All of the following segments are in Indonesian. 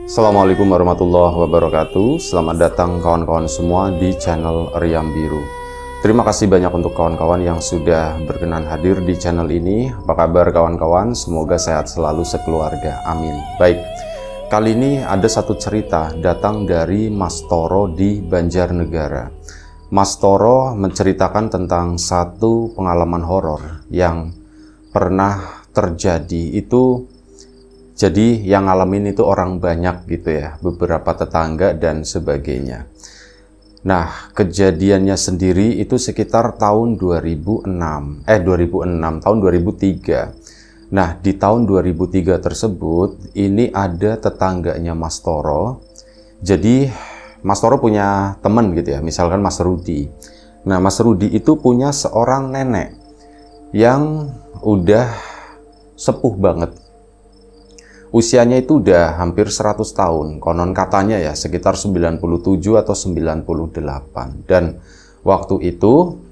Assalamualaikum warahmatullahi wabarakatuh. Selamat datang kawan-kawan semua di channel Riam Biru. Terima kasih banyak untuk kawan-kawan yang sudah berkenan hadir di channel ini. Apa kabar kawan-kawan? Semoga sehat selalu sekeluarga. Amin. Baik, kali ini ada satu cerita datang dari Mas Toro di Banjarnegara. Mas Toro menceritakan tentang satu pengalaman horor yang pernah terjadi. Itu jadi yang ngalamin itu orang banyak gitu ya, beberapa tetangga dan sebagainya. Nah, kejadiannya sendiri itu sekitar tahun 2006, tahun 2003. Nah, di tahun 2003 tersebut, ini ada tetangganya Mas Toro. Jadi, Mas Toro punya teman gitu ya, misalkan Mas Rudi. Nah, Mas Rudi itu punya seorang nenek yang udah sepuh banget. Usianya itu udah hampir 100 tahun, konon katanya ya sekitar 97 atau 98. Dan waktu itu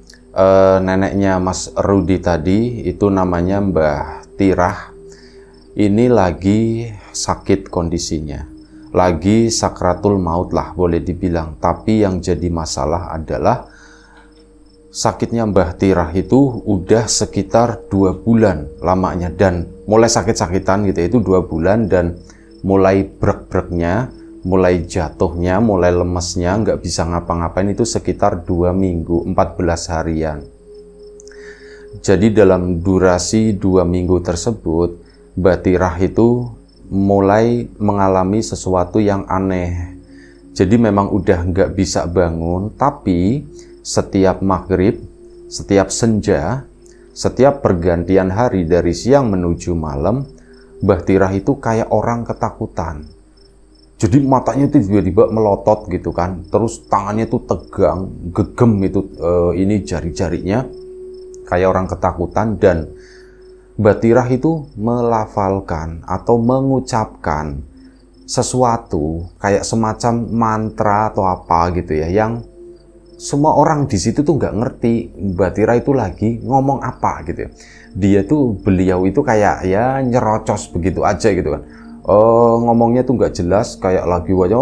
neneknya Mas Rudi tadi itu namanya Mbah Tirah. Ini lagi sakit kondisinya, lagi sakratul maut lah boleh dibilang. Tapi yang jadi masalah adalah sakitnya Mbah Tirah itu udah sekitar 2 bulan lamanya, dan mulai sakit-sakitan gitu itu 2 bulan, dan mulai brek-breknya, mulai jatuhnya, mulai lemesnya, nggak bisa ngapa-ngapain itu sekitar 2 minggu, 14 harian. Jadi dalam durasi 2 minggu tersebut, Mbah Tirah itu mulai mengalami sesuatu yang aneh. Jadi memang udah nggak bisa bangun, tapi setiap maghrib, setiap senja, setiap pergantian hari dari siang menuju malam, Mbah Tirah itu kayak orang ketakutan. Jadi matanya itu tiba-tiba melotot gitu kan, terus tangannya itu tegang, gegem itu ini jari-jarinya kayak orang ketakutan. Dan Mbah Tirah itu melafalkan atau mengucapkan sesuatu kayak semacam mantra atau apa gitu ya, yang semua orang di situ tuh nggak ngerti Mbah Tirah itu lagi ngomong apa gitu ya. Beliau itu kayak ya nyerocos begitu aja gitu kan. Ngomongnya tuh nggak jelas, kayak lagi wajah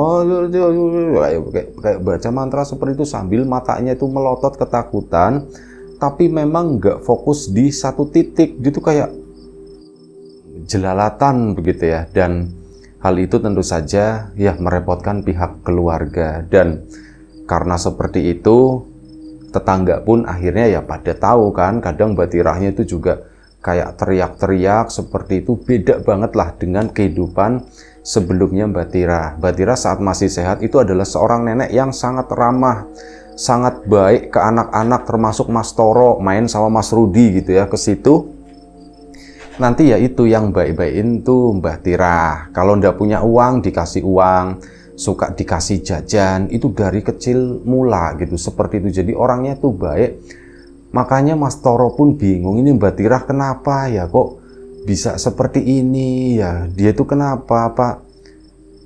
kayak baca mantra seperti itu sambil matanya itu melotot ketakutan, tapi memang nggak fokus di satu titik. Dia tuh kayak jelalatan begitu ya. Dan hal itu tentu saja ya merepotkan pihak keluarga, dan karena seperti itu, tetangga pun akhirnya ya pada tahu kan, kadang Mbah Tirahnya itu juga kayak teriak-teriak seperti itu, beda banget lah dengan kehidupan sebelumnya Mbah Tirah. Mbah Tirah saat masih sehat itu adalah seorang nenek yang sangat ramah, sangat baik ke anak-anak, termasuk Mas Toro, main sama Mas Rudi gitu ya ke situ. Nanti ya itu yang baik-baikin tuh Mbah Tirah. Kalau ndak punya uang, dikasih uang, suka dikasih jajan, itu dari kecil mula gitu, seperti itu. Jadi orangnya tuh baik. Makanya Mas Toro pun bingung, ini Mbah Tirah kenapa ya kok bisa seperti ini ya, dia tuh kenapa, Pak?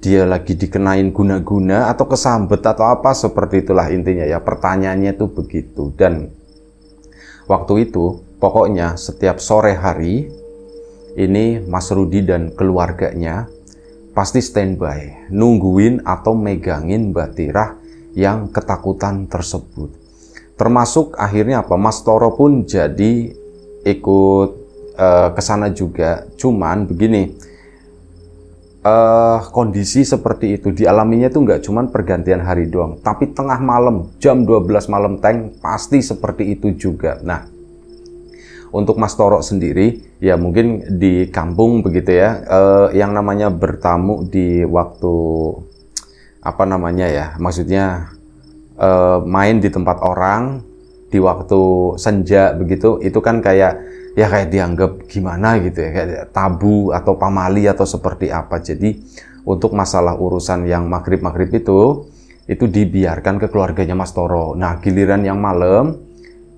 Dia lagi dikenain guna-guna atau kesambet atau apa, seperti itulah intinya ya, pertanyaannya tuh begitu. Dan waktu itu pokoknya setiap sore hari ini Mas Rudi dan keluarganya pasti standby, nungguin atau megangin Mbah Tirah yang ketakutan tersebut. Termasuk akhirnya apa, Mas Toro pun jadi ikut ke sana juga. Cuman begini, kondisi seperti itu dialaminya tuh nggak cuman pergantian hari doang, tapi tengah malam, jam 12 malam pasti seperti itu juga. Nah, untuk Mas Toro sendiri, ya mungkin di kampung begitu ya, yang namanya bertamu di waktu, apa namanya ya, maksudnya main di tempat orang, di waktu senja begitu, itu kan kayak, ya kayak dianggap gimana gitu ya, kayak tabu atau pamali atau seperti apa. Jadi untuk masalah urusan yang maghrib-maghrib itu dibiarkan ke keluarganya Mas Toro. Nah, giliran yang malam,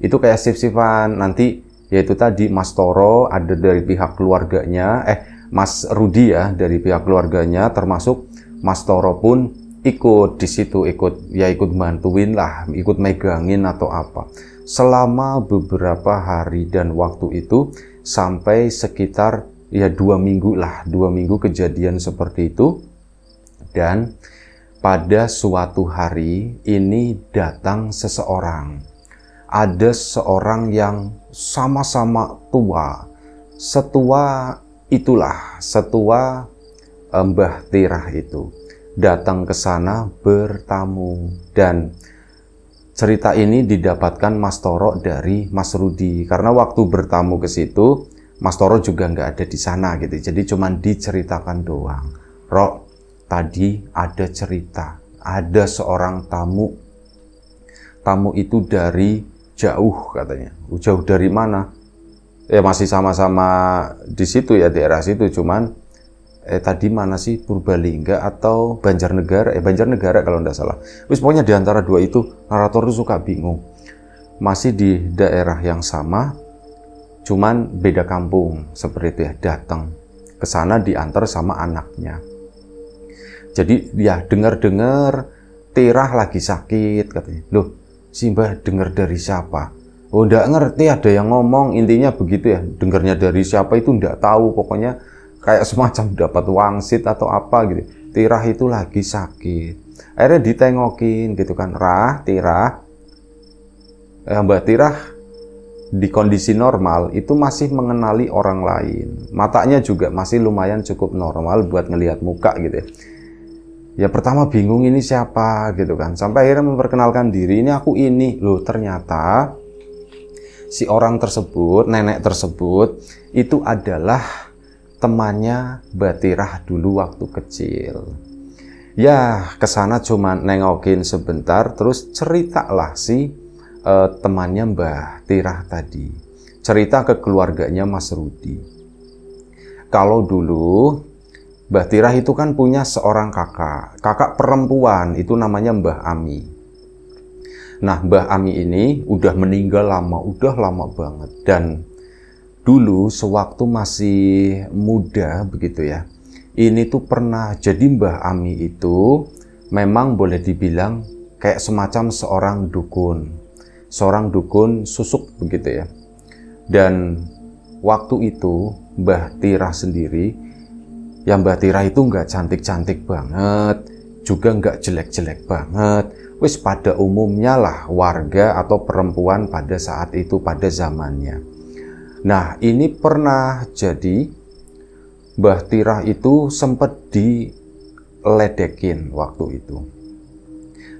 itu kayak shift-shiftan, nanti yaitu tadi Mas Toro ada dari pihak keluarganya, Mas Rudi ya dari pihak keluarganya, termasuk Mas Toro pun ikut di situ, ikut bantuin lah, ikut megangin atau apa. Selama beberapa hari dan waktu itu sampai sekitar ya 2 minggu lah, 2 minggu kejadian seperti itu. Dan pada suatu hari ini datang seseorang. Ada seorang yang sama-sama tua. Setua itulah, setua Mbah Tirah itu. Datang ke sana bertamu. Dan cerita ini didapatkan Mas Toro dari Mas Rudi. Karena waktu bertamu ke situ, Mas Toro juga nggak ada di sana gitu. Jadi cuman diceritakan doang. Rok, tadi ada cerita, ada seorang tamu. Tamu itu dari jauh katanya. Jauh dari mana? Ya masih sama-sama di situ ya, daerah situ. Cuman tadi mana sih, Purbalingga atau Banjarnegara? Banjarnegara kalau nggak salah. Wis pokoknya di antara dua itu narator itu suka bingung. Masih di daerah yang sama, cuman beda kampung seperti itu ya. Datang ke sana diantar sama anaknya. Jadi ya dengar-dengar Tirah lagi sakit katanya. Loh, si Mbah dengar dari siapa? Oh, nggak ngerti, ada yang ngomong, intinya begitu ya. Dengarnya dari siapa itu nggak tahu, pokoknya kayak semacam dapat wangsit atau apa gitu. Tirah itu lagi sakit. Akhirnya ditengokin gitu kan. Tirah. Mbak Tirah di kondisi normal itu masih mengenali orang lain. Matanya juga masih lumayan cukup normal buat ngelihat muka gitu ya. Ya pertama bingung ini siapa gitu kan. Sampai akhirnya memperkenalkan diri, ini aku ini. Loh, ternyata si orang tersebut, nenek tersebut itu adalah temannya Mbak Tirah dulu waktu kecil. Ya kesana cuma nengokin sebentar, terus ceritalah si temannya Mbak Tirah tadi. Cerita ke keluarganya Mas Rudi. Kalau dulu Mbah Tirah itu kan punya seorang kakak perempuan, itu namanya Mbah Ami. Nah, Mbah Ami ini udah meninggal lama, udah lama banget. Dan dulu sewaktu masih muda begitu ya, ini tuh pernah, jadi Mbah Ami itu memang boleh dibilang kayak semacam seorang dukun susuk begitu ya. Dan waktu itu Mbah Tirah sendiri, ya Mbah Tirah itu nggak cantik-cantik banget, juga nggak jelek-jelek banget. Wis pada umumnya lah warga atau perempuan pada saat itu, pada zamannya. Nah, ini pernah jadi Mbah Tirah itu sempat diledekin waktu itu.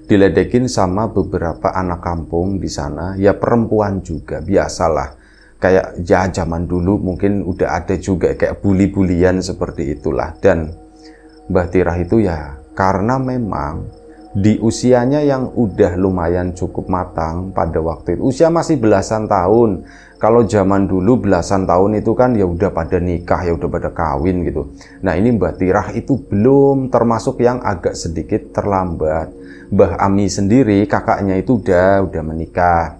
Diledekin sama beberapa anak kampung di sana, ya perempuan juga, biasalah. Kayak ya zaman dulu mungkin udah ada juga kayak bully-bulian seperti itulah. Dan Mbah Tirah itu ya karena memang di usianya yang udah lumayan cukup matang pada waktu itu, usia masih belasan tahun. Kalau zaman dulu belasan tahun itu kan ya udah pada nikah, ya udah pada kawin gitu. Nah, ini Mbah Tirah itu belum, termasuk yang agak sedikit terlambat. Mbah Ami sendiri kakaknya itu udah menikah.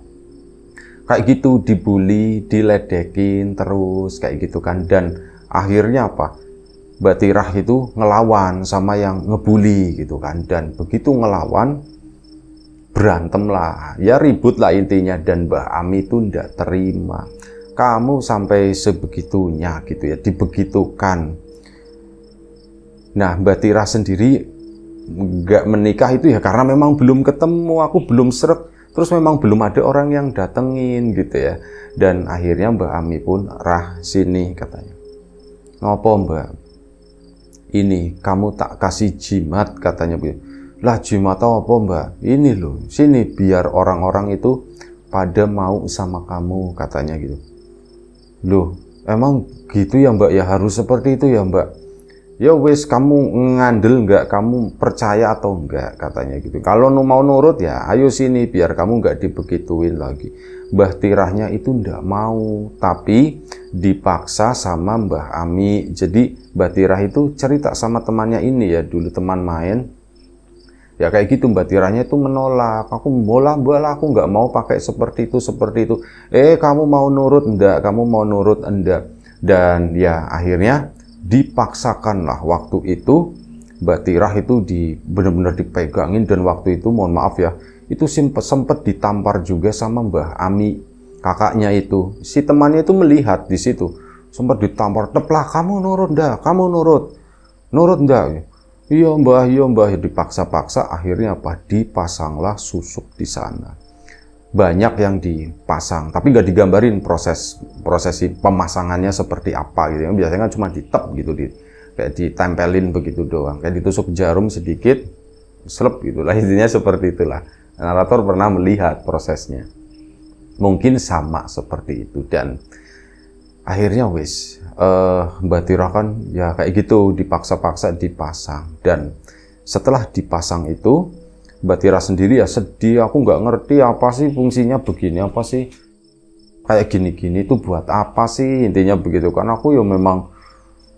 Kayak gitu, dibully, diledekin terus kayak gitu kan. Dan akhirnya apa? Mbah Tirah itu ngelawan sama yang ngebully gitu kan. Dan begitu ngelawan, berantem lah, ya ribut lah intinya. Dan Mbah Ami itu ndak terima. Kamu sampai sebegitunya gitu ya, dibegitukan. Nah, Mbah Tirah sendiri nggak menikah itu ya karena memang belum ketemu, aku belum srek. Terus memang belum ada orang yang datengin gitu ya. Dan akhirnya Mbah Ami pun, "Rah, sini," katanya. "Ngopo, Mbak? Ini kamu tak kasih jimat," katanya. "Lah, jimat apa, Mbak? Ini loh, sini biar orang-orang itu pada mau sama kamu," katanya gitu. "Loh, emang gitu ya, Mbak? Ya harus seperti itu ya, Mbak? Ya wes, kamu ngandel nggak, kamu percaya atau enggak," katanya gitu. "Kalau mau nurut ya ayo sini biar kamu nggak dibegituin lagi." Mbah Tirahnya itu ndak mau, tapi dipaksa sama Mbah Ami. Jadi Mbah Tirah itu cerita sama temannya ini ya, dulu teman main. Ya kayak gitu, Mbah Tirahnya itu menolak. "Aku bola, aku nggak mau pakai seperti itu. Kamu mau nurut enggak? Kamu mau nurut enggak?" Dan ya akhirnya dipaksakanlah waktu itu Mbah Tirah itu benar-benar dipegangin. Dan waktu itu mohon maaf ya, itu sempat ditampar juga sama Mbah Ami, kakaknya itu. Si temannya itu melihat di situ, sempat ditampar, "Teplah, kamu nurut ndak? Kamu nurut ndak?" iya mbah, ya dipaksa-paksa, akhirnya apa? Dipasanglah susuk di sana. Banyak yang dipasang, tapi nggak digambarin prosesi pemasangannya seperti apa gitu ya. Biasanya kan cuma ditep gitu, kayak ditempelin begitu doang, kayak ditusuk jarum sedikit, selep gitulah, intinya seperti itulah. Narator pernah melihat prosesnya, mungkin sama seperti itu. Dan akhirnya wis Mbak Tira kan ya kayak gitu, dipaksa-paksa dipasang. Dan setelah dipasang itu Mbak Tira sendiri ya sedih, aku nggak ngerti apa sih fungsinya begini, apa sih kayak gini-gini itu buat apa sih, intinya begitu kan. Aku ya memang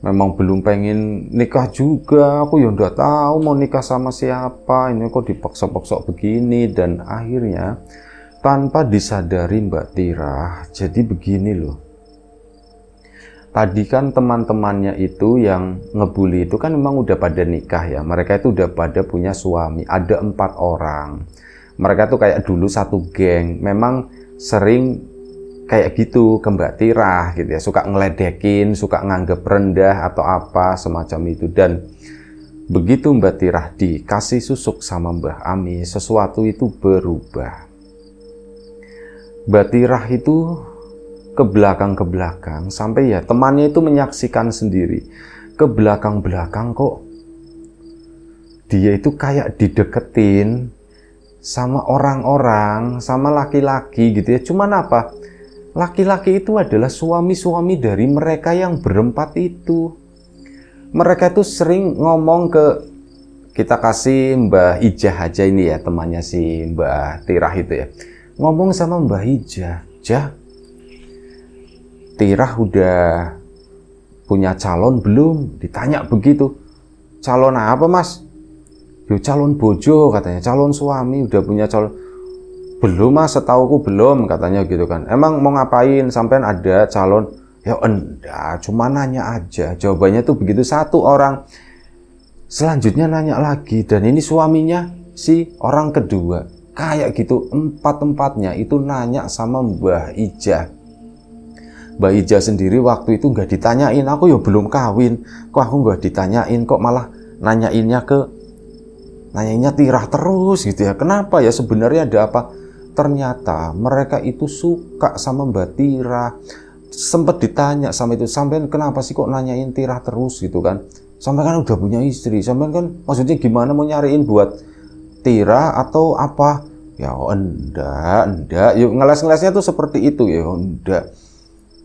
belum pengen nikah juga, aku ya udah tahu mau nikah sama siapa, ini kok dipaksa-paksa begini. Dan akhirnya tanpa disadari Mbak Tira, jadi begini loh. Tadi kan teman-temannya itu yang ngebully itu kan memang udah pada nikah ya. Mereka itu udah pada punya suami. Ada 4 orang. Mereka tuh kayak dulu satu geng. Memang sering kayak gitu ke Mbak Tira gitu ya. Suka ngeledekin, suka nganggep rendah atau apa semacam itu. Dan begitu Mbak Tira dikasih susuk sama Mbah Ami, sesuatu itu berubah. Mbak Tira itu ke belakang sampai ya temannya itu menyaksikan sendiri, ke belakang kok dia itu kayak dideketin sama orang-orang, sama laki-laki gitu ya. Cuman apa, laki-laki itu adalah suami-suami dari mereka yang berempat itu. Mereka itu sering ngomong ke, kita kasih Mbah Ijah aja ini ya, temannya si Mbah Tirah itu ya, ngomong sama Mbah Ijah, "Jah, Tirah udah punya calon belum?" Ditanya begitu. "Calon apa mas?" "Yo calon bojo," katanya, "calon suami udah punya calon." "Belum mas, setauku belum," katanya gitu kan. "Emang mau ngapain? Sampean ada calon?" "Ya enggak, cuma nanya aja." Jawabannya tuh begitu. Satu orang selanjutnya nanya lagi, dan ini suaminya si orang kedua. Kayak gitu, 4-empatnya itu nanya sama Mbah Ijah. Mbak Ijah sendiri waktu itu nggak ditanyain, aku ya belum kawin, kok aku nggak ditanyain, kok malah nanyainnya Tirah terus gitu ya. Kenapa ya, sebenarnya ada apa? Ternyata mereka itu suka sama Mbak Tirah. Sempet ditanya sama itu, "Sampean kenapa sih kok nanyain Tirah terus gitu kan? Sampean kan udah punya istri, sampean kan maksudnya gimana mau nyariin buat Tirah atau apa?" "Ya enggak, yuk ngeles-ngelesnya tuh seperti itu ya, enggak."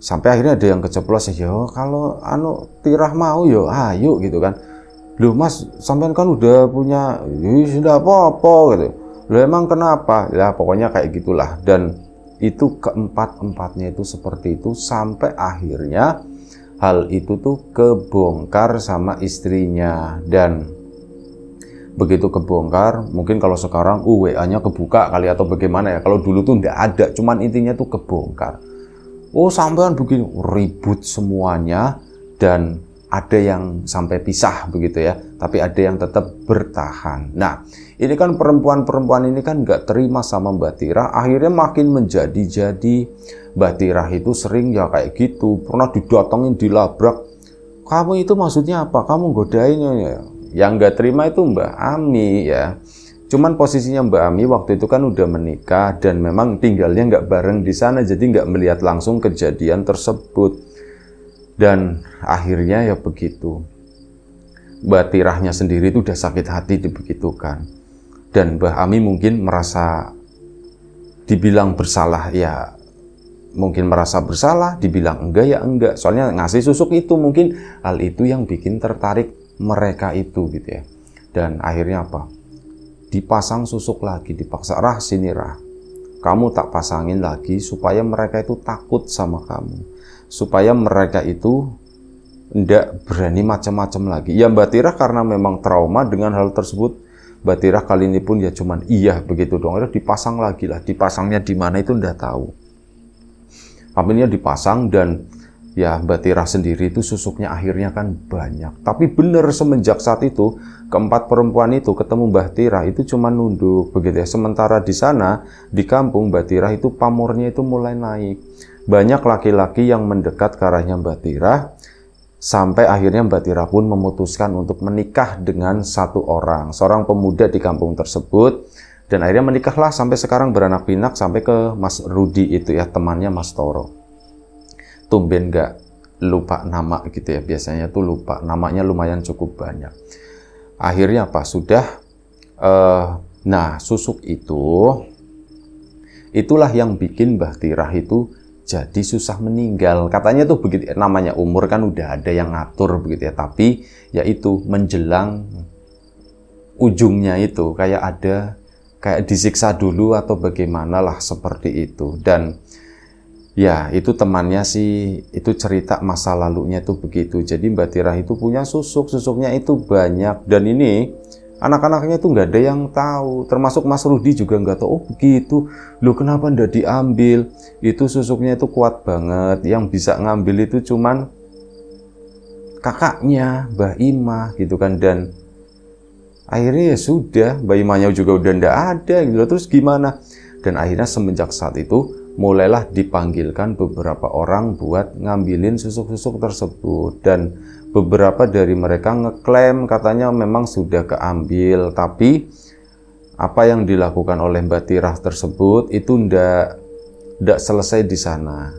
Sampai akhirnya ada yang keceplos, "Ya kalau Tirah mau yo ayo," gitu kan. "Loh mas, sampean kan udah punya," "ya sudah apa-apa," gitu. "Loh emang kenapa?" Ya pokoknya kayak gitulah. Dan itu keempat-empatnya itu seperti itu, sampai akhirnya hal itu tuh kebongkar sama istrinya. Dan begitu kebongkar, mungkin kalau sekarang WA-nya kebuka kali atau bagaimana ya. Kalau dulu tuh nggak ada, cuman intinya tuh kebongkar. "Oh sampean begini," ribut semuanya. Dan ada yang sampai pisah begitu ya, tapi ada yang tetap bertahan. Nah ini kan perempuan-perempuan ini kan nggak terima sama Mbak Tirah, akhirnya makin menjadi-jadi. Mbak Tirah itu sering ya kayak gitu, pernah didatengin, dilabrak. "Kamu itu maksudnya apa? Kamu godain ya?" Yang nggak terima itu Mbak Ami ya. Cuman posisinya Mbak Ami waktu itu kan udah menikah dan memang tinggalnya nggak bareng di sana, jadi nggak melihat langsung kejadian tersebut. Dan akhirnya ya begitu, Mbak Tirahnya sendiri itu udah sakit hati dibegitukan. Dan Mbak Ami mungkin merasa dibilang bersalah ya, mungkin merasa bersalah, dibilang enggak ya enggak. Soalnya ngasih susuk itu mungkin hal itu yang bikin tertarik mereka itu gitu ya. Dan akhirnya apa? Dipasang susuk lagi, dipaksa, "Rah sini Rah, kamu tak pasangin lagi supaya mereka itu takut sama kamu, supaya mereka itu ndak berani macam-macam lagi." Ya Mbak Tirah karena memang trauma dengan hal tersebut, Mbak Tirah kali ini pun ya cuman iya begitu dong. Akhirnya dipasang lagi lah, dipasangnya di mana itu ndak tahu. Akhirnya dipasang dan ya Mbak Tirah sendiri itu susuknya akhirnya kan banyak. Tapi bener semenjak saat itu, keempat perempuan itu ketemu Mbak Tirah itu cuma nunduk begitu ya. Sementara di sana, di kampung Mbak Tirah itu pamornya itu mulai naik. Banyak laki-laki yang mendekat ke arahnya Mbak Tirah. Sampai akhirnya Mbak Tira pun memutuskan untuk menikah dengan seorang pemuda di kampung tersebut. Dan akhirnya menikahlah sampai sekarang beranak pinak sampai ke Mas Rudi itu ya, temannya Mas Toro. Tumben nggak lupa nama gitu ya, biasanya tuh lupa, namanya lumayan cukup banyak. Akhirnya apa, nah susuk itulah yang bikin Mbah Tirah itu jadi susah meninggal. Katanya tuh begitu, namanya umur kan udah ada yang ngatur begitu ya, tapi yaitu menjelang ujungnya itu kayak disiksa dulu atau bagaimana lah seperti itu. Dan ya itu temannya sih, itu cerita masa lalunya itu begitu. Jadi Mbak Tirah itu punya susuknya itu banyak, dan ini anak-anaknya itu nggak ada yang tahu, termasuk Mas Rudi juga nggak tahu. Oh begitu, loh kenapa nggak diambil? Itu susuknya itu kuat banget, yang bisa ngambil itu cuman kakaknya Mbah Imah gitu kan. Dan akhirnya ya sudah, Mbah Imahnya juga udah nggak ada gitu. Terus gimana? Dan akhirnya semenjak saat itu mulailah dipanggilkan beberapa orang buat ngambilin susuk-susuk tersebut, dan beberapa dari mereka ngeklaim katanya memang sudah keambil, tapi apa yang dilakukan oleh Mbak Tirah tersebut itu ndak selesai di sana.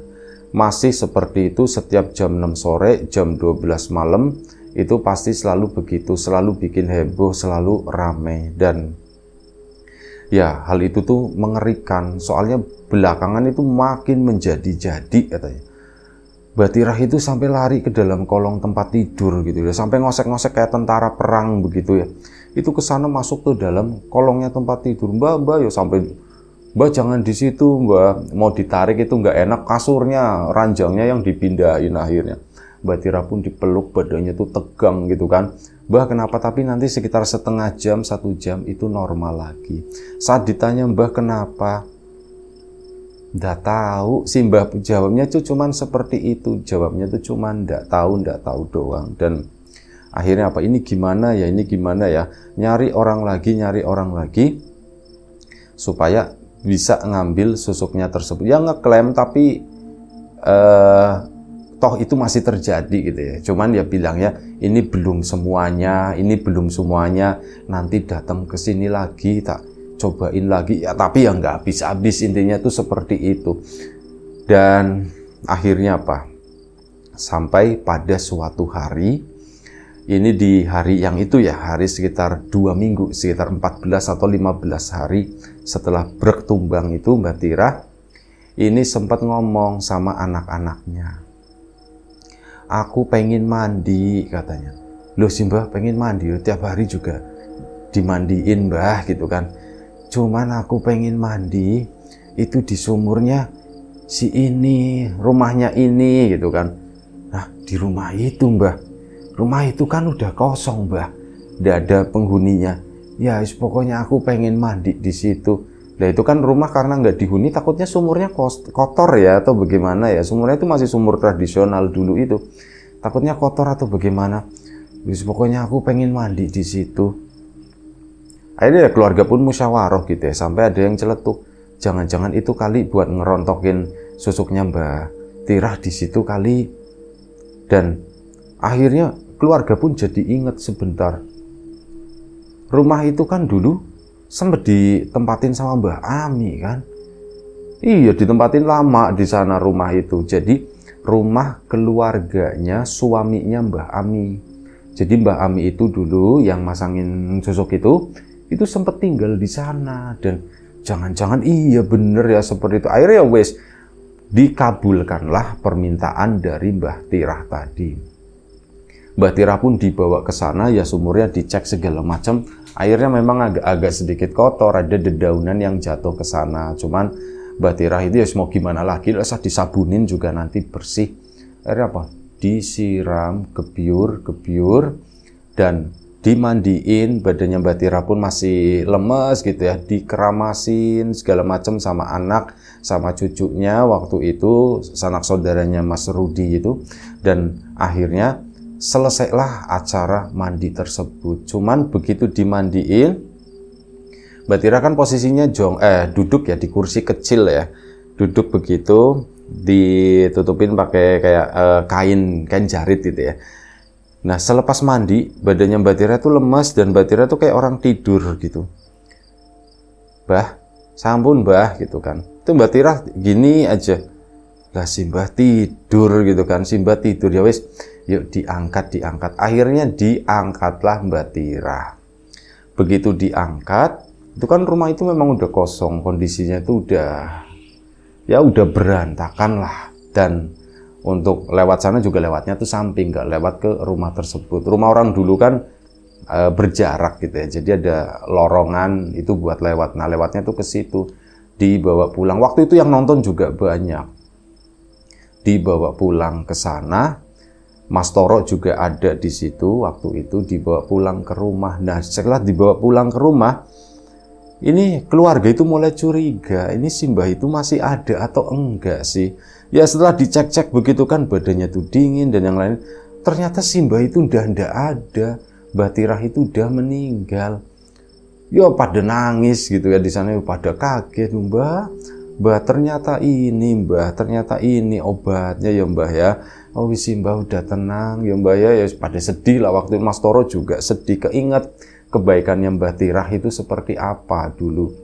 Masih seperti itu setiap jam 6 sore, jam 12 malam, itu pasti selalu begitu, selalu bikin heboh, selalu rame. Dan ya hal itu tuh mengerikan, soalnya belakangan itu makin menjadi-jadi katanya. Mbak Tirah itu sampai lari ke dalam kolong tempat tidur gitu ya, sampai ngosek-ngosek kayak tentara perang begitu ya. Itu ke sana masuk ke dalam kolongnya tempat tidur. Mbak ya sampai, Mbak jangan di situ Mbak, mau ditarik itu nggak enak, kasurnya, ranjangnya yang dipindahin. Akhirnya Mbak Tirah pun dipeluk, badannya tuh tegang gitu kan. Mbah kenapa? Tapi nanti sekitar setengah jam, 1 jam itu normal lagi. Saat ditanya Mbah kenapa, nggak tahu sih Mbah, jawabnya tuh cuman seperti itu, jawabnya tuh cuman nggak tahu doang. Dan akhirnya apa, ini gimana ya, nyari orang lagi supaya bisa ngambil susuknya tersebut. Ya ngeklaim, tapi toh itu masih terjadi gitu ya. Cuman ya bilangnya ini belum semuanya, nanti datang ke sini lagi tak cobain lagi ya, tapi ya nggak habis-habis, intinya tuh seperti itu. Dan akhirnya apa, sampai pada suatu hari, ini di hari yang itu ya, hari sekitar 2 minggu, sekitar 14 atau 15 hari setelah brek tumbang itu, Mbak Tirah ini sempat ngomong sama anak-anaknya, aku pengen mandi katanya. Loh sih Mbah pengen mandi, tiap hari juga dimandiin Mbah gitu kan. Cuman aku pengen mandi itu di sumurnya si ini, rumahnya ini gitu kan. Nah di rumah itu Mbah, rumah itu kan udah kosong Mbah, nggak ada penghuninya. Ya pokoknya aku pengen mandi di situ. Nah itu kan rumah karena nggak dihuni, takutnya sumurnya kotor ya atau bagaimana ya. Sumurnya itu masih sumur tradisional dulu itu, takutnya kotor atau bagaimana. Pokoknya aku pengen mandi di situ. Akhirnya ya keluarga pun musyawarah gitu ya, sampai ada yang celetuk, jangan-jangan itu kali buat ngerontokin susuknya Mbak Tirah di situ kali. Dan akhirnya keluarga pun jadi inget sebentar, rumah itu kan dulu sempat ditempatin sama Mbah Ami kan. Iya ditempatin lama di sana rumah itu, jadi rumah keluarganya suaminya Mbah Ami. Jadi Mbah Ami itu dulu yang masangin susuk itu sempat tinggal di sana. Dan jangan-jangan iya bener ya seperti itu. Akhirnya ya wes, dikabulkanlah permintaan dari Mbah Tirah tadi. Mbah Tirah pun dibawa ke sana ya, sumurnya dicek segala macam. Airnya memang agak sedikit kotor, ada dedaunan yang jatuh ke sana. Cuman Mbah Tirah itu ya mau gimana lagi, asal disabunin juga nanti bersih. Akhirnya apa? Disiram, gebyur dan dimandiin. Badannya Mbak Tirah pun masih lemes gitu ya, dikeramasin segala macam sama anak, sama cucunya waktu itu, sanak saudaranya Mas Rudi itu. Dan akhirnya selesailah acara mandi tersebut. Cuman begitu dimandiin, Mbak Tirah kan posisinya duduk ya di kursi kecil ya, duduk begitu, ditutupin pakai kayak kain jarit gitu ya. Nah, selepas mandi, badannya Mbak Tira tuh lemas dan Mbak Tira tuh kayak orang tidur gitu. Bah, sampun Mbah gitu kan. Itu Mbak Tira gini aja. Lah si Mbah tidur gitu kan. Si Mbah tidur ya wis, yuk diangkat. Akhirnya diangkatlah Mbak Tira. Begitu diangkat, itu kan rumah itu memang udah kosong, kondisinya itu udah berantakan lah. Dan untuk lewat sana juga lewatnya tuh samping, nggak lewat ke rumah tersebut. Rumah orang dulu kan berjarak gitu ya, jadi ada lorongan itu buat lewat. Nah, lewatnya tuh ke situ, dibawa pulang. Waktu itu yang nonton juga banyak, dibawa pulang ke sana. Mas Toro juga ada di situ waktu itu, dibawa pulang ke rumah. Nah, setelah dibawa pulang ke rumah, ini keluarga itu mulai curiga, ini si Mbah itu masih ada atau enggak sih? Ya setelah dicek-cek begitu kan, badannya tuh dingin dan yang lain. Ternyata si Mbah itu udah enggak ada. Mbah Tirah itu udah meninggal. Ya pada nangis gitu ya di sana, pada kaget, Mbah ternyata ini obatnya ya Mbah ya. Oh si Mbah udah tenang ya Mbah ya. Ya pada sedih lah, waktu Mas Toro juga sedih, keinget kebaikannya Mbah Tirah itu seperti apa dulu.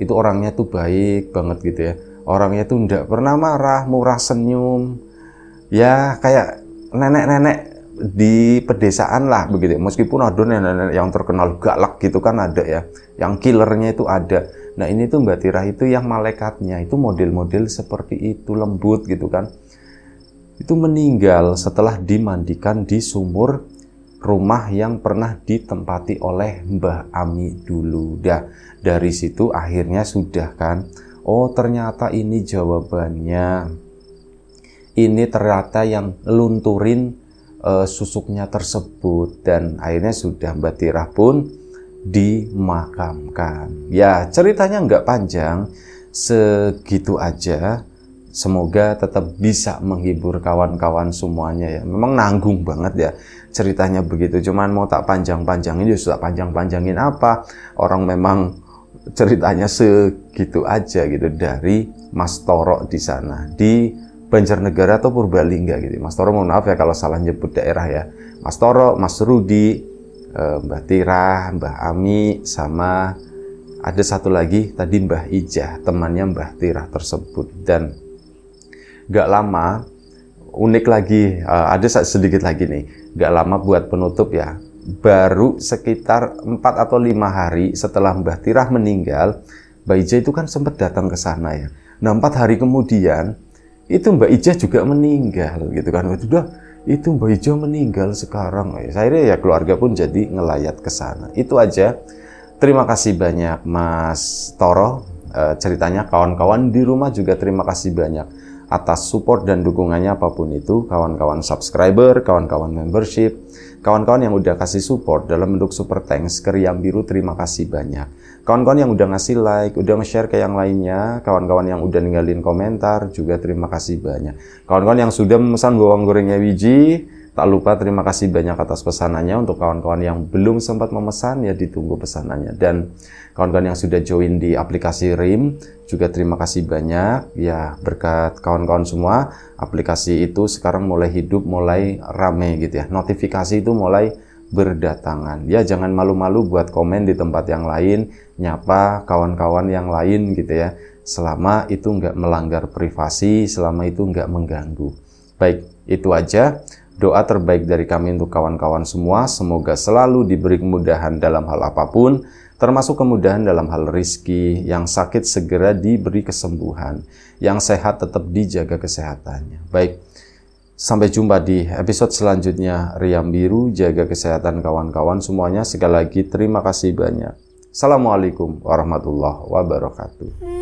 Itu orangnya tuh baik banget gitu ya. Orangnya tuh enggak pernah marah, murah senyum. Ya kayak nenek-nenek di pedesaan lah begitu. Meskipun ada nenek-nenek yang terkenal galak gitu kan ada ya. Yang killernya itu ada. Nah ini tuh Mbak Tirah itu yang malaikatnya. Itu model-model seperti itu, lembut gitu kan. Itu meninggal setelah dimandikan di sumur rumah yang pernah ditempati oleh Mbah Ami dulu. Dari situ akhirnya sudah kan, oh ternyata ini jawabannya. Ini ternyata yang lunturin susuknya tersebut. Dan akhirnya sudah Mbak Tirah pun dimakamkan. Ya ceritanya nggak panjang, segitu aja. Semoga tetap bisa menghibur kawan-kawan semuanya ya. Memang nanggung banget ya ceritanya begitu. Cuman mau tak panjang-panjangin ya sudah, panjang-panjangin apa. Orang memang ceritanya segitu aja gitu dari Mas Toro di sana di Banjarnegara atau Purbalingga gitu. Mas Toro mohon maaf ya kalau salah nyebut daerah ya. Mas Toro, Mas Rudi, Mbah Tirah, Mbah Ami, sama ada satu lagi tadi Mbah Ijah, temannya Mbah Tirah tersebut. Dan gak lama, unik lagi, ada sedikit lagi nih, gak lama buat penutup ya, baru sekitar 4 atau 5 hari setelah Mbah Tirah meninggal, Mbak Ijah itu kan sempat datang ke sana ya. Nah 4 hari kemudian, itu Mbak Ijah juga meninggal gitu kan. Itu Mbak Ijah meninggal sekarang. Akhirnya ya keluarga pun jadi ngelayat ke sana. Itu aja. Terima kasih banyak Mas Toro. Ceritanya kawan-kawan di rumah juga terima kasih banyak atas support dan dukungannya apapun itu, kawan-kawan subscriber, kawan-kawan membership, kawan-kawan yang udah kasih support dalam bentuk super thanks ke Riam Biru, terima kasih banyak. Kawan-kawan yang udah ngasih like, udah nge-share ke yang lainnya, kawan-kawan yang udah ninggalin komentar juga terima kasih banyak. Kawan-kawan yang sudah memesan bawang gorengnya Wiji, tak lupa terima kasih banyak atas pesanannya. Untuk kawan-kawan yang belum sempat memesan ya ditunggu pesanannya. Dan kawan-kawan yang sudah join di aplikasi RIM juga terima kasih banyak ya, berkat kawan-kawan semua aplikasi itu sekarang mulai hidup, mulai rame gitu ya, notifikasi itu mulai berdatangan ya. Jangan malu-malu buat komen di tempat yang lain, nyapa kawan-kawan yang lain gitu ya, selama itu nggak melanggar privasi, selama itu nggak mengganggu. Baik, itu aja doa terbaik dari kami untuk kawan-kawan semua. Semoga selalu diberi kemudahan dalam hal apapun, termasuk kemudahan dalam hal rizki. Yang sakit segera diberi kesembuhan, yang sehat tetap dijaga kesehatannya. Baik, sampai jumpa di episode selanjutnya Riam Biru. Jaga kesehatan kawan-kawan semuanya. Sekali lagi terima kasih banyak. Assalamualaikum warahmatullahi wabarakatuh.